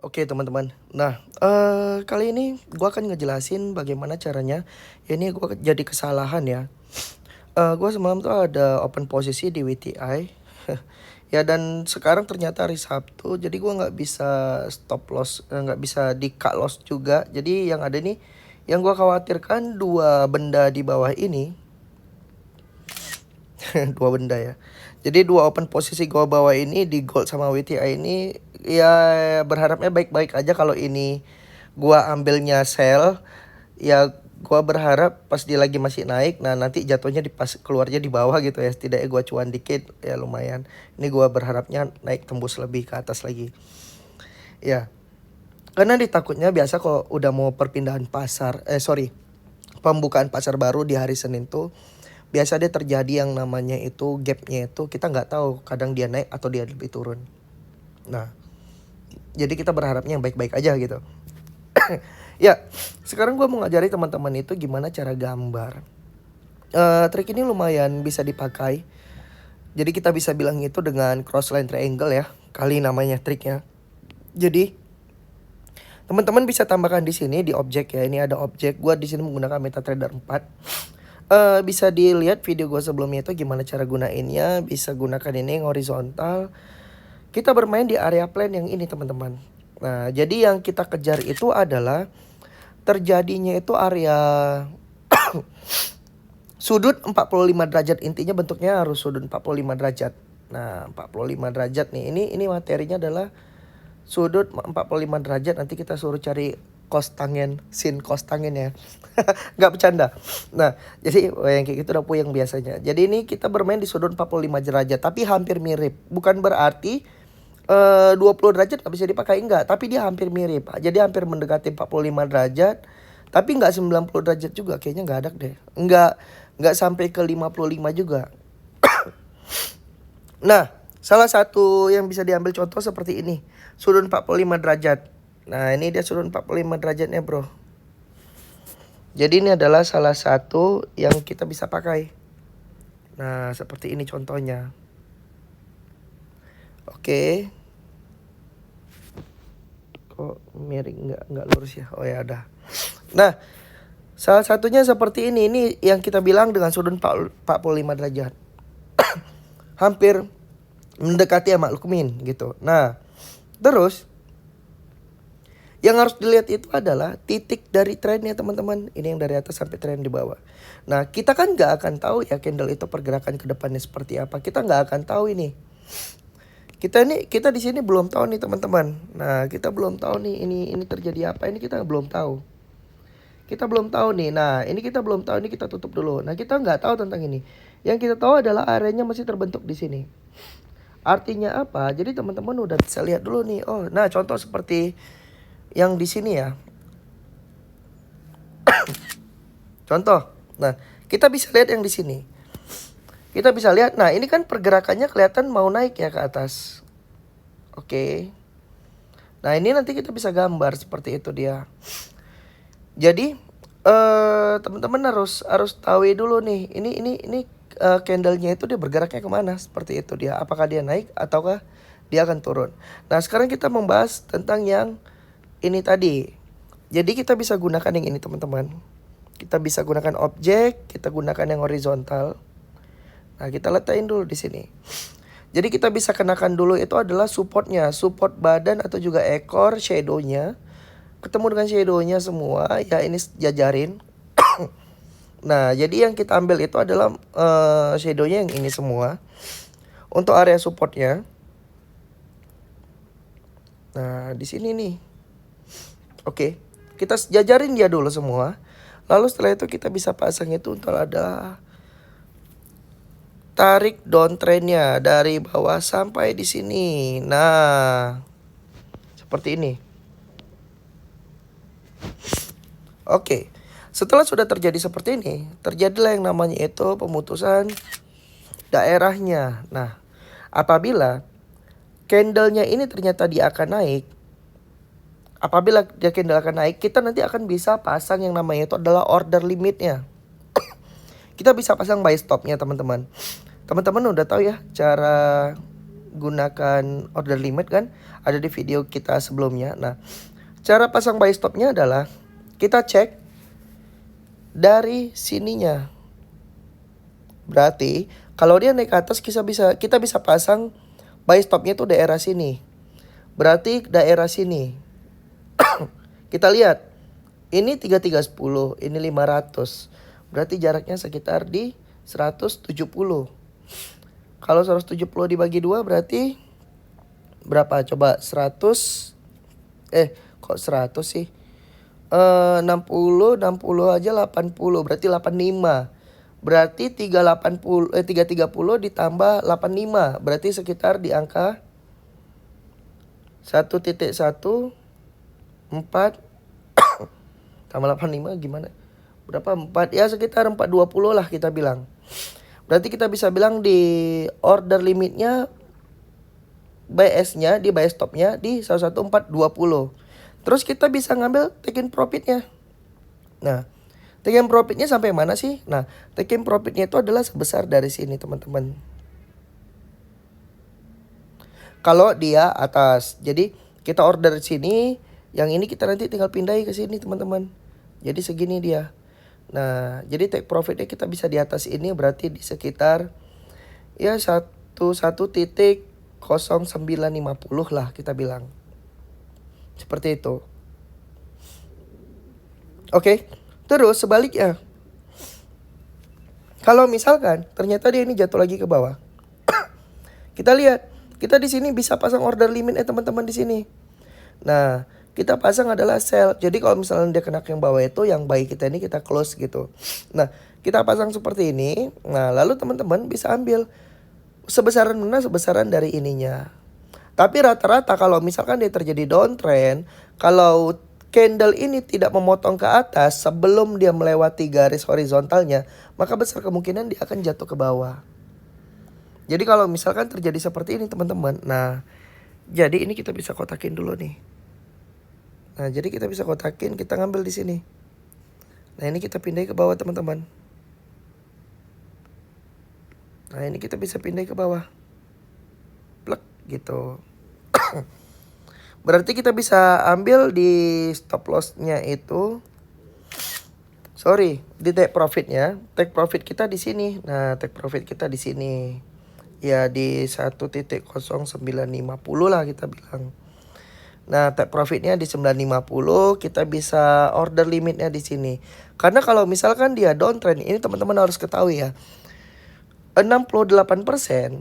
Oke teman-teman, nah kali ini gue akan ngejelasin bagaimana caranya. Ini gue jadi kesalahan ya. Gue semalam tuh ada open posisi di WTI. Ya, dan sekarang ternyata hari Sabtu, jadi gue nggak bisa stop loss, nggak bisa di cut loss juga. Jadi yang ada nih, yang gue khawatirkan dua benda di bawah ini. Dua benda ya. Jadi dua open posisi gua bawa ini di gold sama WTI ini, ya berharapnya baik-baik aja. Kalau ini gua ambilnya sell, ya gua berharap pas dia lagi masih naik, nah nanti jatuhnya di pas keluarnya di bawah gitu ya. Setidaknya gua cuan dikit ya, lumayan. Ini gua berharapnya naik tembus lebih ke atas lagi. Ya, karena ditakutnya biasa kok udah mau perpindahan pasar, pembukaan pasar baru di hari Senin tuh, biasa dia terjadi yang namanya itu gapnya itu kita nggak tahu, kadang dia naik atau dia lebih turun. Nah, jadi kita berharapnya yang baik-baik aja gitu. Ya, sekarang gue mau ngajari teman-teman itu gimana cara gambar. Trik ini lumayan bisa dipakai. Jadi kita bisa bilang itu dengan cross line triangle ya, kali namanya triknya. Jadi teman-teman bisa tambahkan di sini di objek ya. Ini ada objek. Gua di sini menggunakan MetaTrader 4. Bisa dilihat video gue sebelumnya itu gimana cara gunainnya. Bisa gunakan ini yang horizontal. Kita bermain di area plane yang ini teman-teman. Nah, jadi yang kita kejar itu adalah terjadinya itu area sudut 45 derajat. Intinya bentuknya harus sudut 45 derajat. Nah, 45 derajat nih. Ini materinya adalah sudut 45 derajat. Nanti kita suruh cari cos tangen, sin cos tangen ya. Nggak bercanda. Nah, jadi yang kayak gitu udah puyeng biasanya. Jadi ini kita bermain di sudut 45 derajat, tapi hampir mirip. Bukan berarti 20 derajat nggak bisa dipakai, enggak. Tapi dia hampir mirip. Jadi hampir mendekati 45 derajat. Tapi nggak 90 derajat juga. Kayaknya nggak ada deh. Nggak sampai ke 55 juga. Nah, salah satu yang bisa diambil contoh seperti ini. Sudut 45 derajat. Nah, ini dia sudut 45 derajatnya, bro. Jadi ini adalah salah satu yang kita bisa pakai. Nah, seperti ini contohnya. Oke. Kok miring, nggak lurus ya? Oh ya udah. Nah, salah satunya seperti ini. Ini yang kita bilang dengan sudut 45 derajat. Hampir mendekati ya, maklumin gitu. Nah, terus yang harus dilihat itu adalah titik dari trennya teman-teman. Ini yang dari atas sampai tren di bawah. Nah, kita kan nggak akan tahu ya candle itu pergerakan ke depannya seperti apa. Kita nggak akan tahu ini. Kita di sini belum tahu nih teman-teman. Nah, kita belum tahu nih ini terjadi apa. Ini kita belum tahu. Kita belum tahu nih. Nah, ini kita belum tahu. Ini kita tutup dulu. Nah, kita nggak tahu tentang ini. Yang kita tahu adalah areanya masih terbentuk di sini. Artinya apa? Jadi teman-teman udah bisa lihat dulu nih. Oh, nah contoh seperti yang di sini ya. Contoh. Nah, kita bisa lihat yang di sini. Kita bisa lihat. Nah, ini kan pergerakannya kelihatan mau naik ya ke atas. Oke. Nah, ini nanti kita bisa gambar seperti itu dia. Jadi teman-teman harus tahu dulu nih. Ini candlenya itu dia bergeraknya kemana? Seperti itu dia. Apakah dia naik ataukah dia akan turun? Nah, sekarang kita membahas tentang yang ini tadi. Jadi kita bisa gunakan yang ini teman-teman. Kita bisa gunakan objek, kita gunakan yang horizontal. Nah, kita letakkan dulu di sini. Jadi kita bisa kenakan dulu itu adalah supportnya, support badan atau juga ekor, shadownya. Ketemu dengan shadownya semua, ya ini jajarin. Nah, jadi yang kita ambil itu adalah shadownya yang ini semua. Untuk area supportnya. Nah, di sini nih. Oke, kita jajarin dia dulu semua. Lalu setelah itu kita bisa pasang itu untuk ada tarik downtrendnya dari bawah sampai di sini. Nah, seperti ini. Oke, setelah sudah terjadi seperti ini, terjadilah yang namanya itu pemutusan daerahnya. Nah, apabila candlenya ini ternyata dia akan naik, apabila dia candle akan naik, kita nanti akan bisa pasang yang namanya itu adalah order limitnya. Kita bisa pasang buy stopnya teman-teman. Teman-teman udah tahu ya cara gunakan order limit kan, ada di video kita sebelumnya. Nah, cara pasang buy stopnya adalah kita cek dari sininya. Berarti kalau dia naik ke atas kita bisa pasang buy stopnya tuh daerah sini. Berarti daerah sini. Kita lihat. Ini 3310, ini 500. Berarti jaraknya sekitar di 170. Kalau 170 dibagi 2 berarti berapa? Coba 100. Kok 100 sih? 60 aja 80, berarti 85. Berarti 330 ditambah 85, berarti sekitar di angka 1.1 4 tambah 85 gimana? Berapa? 4 ya, sekitar 420 lah kita bilang. Berarti kita bisa bilang di order limitnya BS-nya di buy stopnya di 11420. Terus kita bisa ngambil taking profitnya. Nah, taking profitnya sampai mana sih? Nah, taking profitnya itu adalah sebesar dari sini teman-teman. Kalau dia atas, jadi kita order sini, yang ini kita nanti tinggal pindahin ke sini teman-teman. Jadi segini dia. Nah, jadi take profitnya kita bisa di atas ini, berarti di sekitar ya 1.0950 lah kita bilang. Seperti itu. Oke. Terus sebaliknya. Kalau misalkan ternyata dia ini jatuh lagi ke bawah. Kita lihat, kita di sini bisa pasang order limit teman-teman di sini. Nah, kita pasang adalah sell. Jadi kalau misalnya dia kena yang bawah itu, yang buy kita ini kita close gitu. Nah, kita pasang seperti ini. Nah, lalu teman-teman bisa ambil sebesaran mana, sebesaran dari ininya. Tapi rata-rata kalau misalkan dia terjadi downtrend, kalau candle ini tidak memotong ke atas sebelum dia melewati garis horizontalnya, maka besar kemungkinan dia akan jatuh ke bawah. Jadi kalau misalkan terjadi seperti ini teman-teman, nah jadi ini kita bisa kotakin dulu nih. Nah, jadi kita bisa kotakin, kita ngambil di sini. Nah, ini kita pindah ke bawah, teman-teman. Nah, ini kita bisa pindah ke bawah. Plek, gitu. Berarti kita bisa ambil di stop loss-nya itu. Sorry, di take profit-nya. Take profit kita di sini. Nah, take profit kita di sini. Ya, di 1.0950 lah kita bilang. Nah, take profitnya di 950, kita bisa order limitnya di sini. Karena kalau misalkan dia downtrend, ini teman-teman harus ketahui ya. 68%.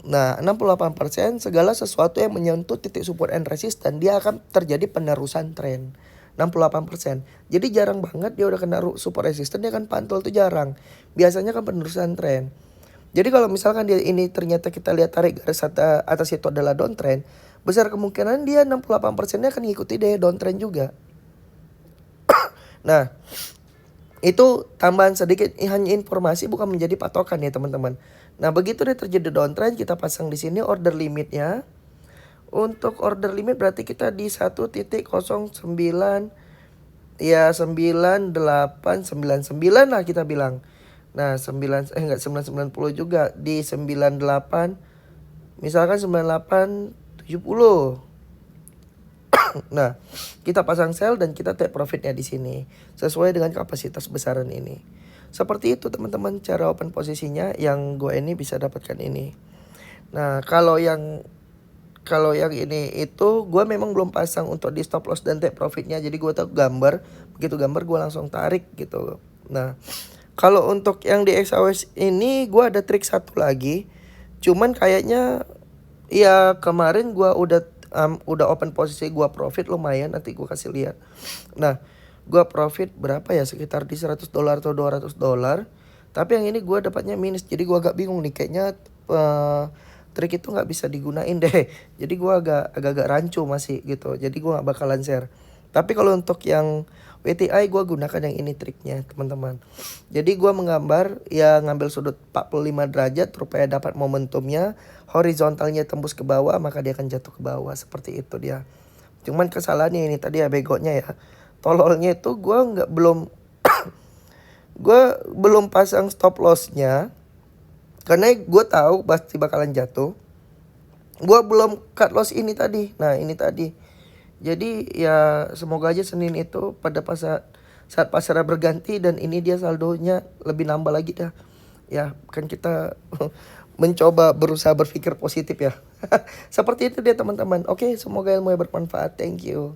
Nah, 68% segala sesuatu yang menyentuh titik support and resistance, dia akan terjadi penerusan tren. 68%. Jadi jarang banget dia udah kena support resistance, dia kan pantul tuh jarang. Biasanya kan penerusan tren. Jadi kalau misalkan dia ini ternyata kita lihat tarik garis atas itu adalah downtrend, besar kemungkinan dia 68%-nya akan ngikuti deh downtrend juga. Nah, itu tambahan sedikit, hanya informasi bukan menjadi patokan ya teman-teman. Nah, begitu dia terjadi downtrend, kita pasang di sini order limitnya. Untuk order limit berarti kita di 1.09 ya 9899 lah kita bilang. Nah, 990 juga di 98. Misalkan 9870. Nah, kita pasang sell dan kita take profitnya di sini sesuai dengan kapasitas besaran ini. Seperti itu teman-teman cara open posisinya yang gue ini bisa dapatkan ini. Nah, kalau yang ini itu gue memang belum pasang untuk di stop loss dan take profitnya. Jadi gue tahu gambar, begitu gambar gue langsung tarik gitu. Nah, kalau untuk yang di XAWS ini gue ada trik satu lagi. Cuman kayaknya ya kemarin gue udah open posisi, gue profit lumayan, nanti gue kasih lihat. Nah, gue profit berapa ya, sekitar di $100 atau $200. Tapi yang ini gue dapatnya minus, jadi gue agak bingung nih, kayaknya trik itu nggak bisa digunain deh. Jadi gue agak rancu masih gitu, jadi gue nggak bakalan share. Tapi kalau untuk yang WTI gue gunakan yang ini triknya teman-teman. Jadi gue menggambar ya, ngambil sudut 45 derajat supaya dapat momentumnya, horizontalnya tembus ke bawah maka dia akan jatuh ke bawah, seperti itu dia. Cuman kesalahannya ini tadi ya, begonya ya, tololnya itu gue belum pasang stop lossnya karena gue tahu pasti bakalan jatuh. Gua belum cut loss ini tadi. Nah, ini tadi. Jadi ya semoga aja Senin itu pada saat pasarnya berganti dan ini dia saldonya lebih nambah lagi dah. Ya, kan kita mencoba berusaha berpikir positif ya. Seperti itu dia teman-teman. Oke, semoga ilmu bermanfaat. Thank you.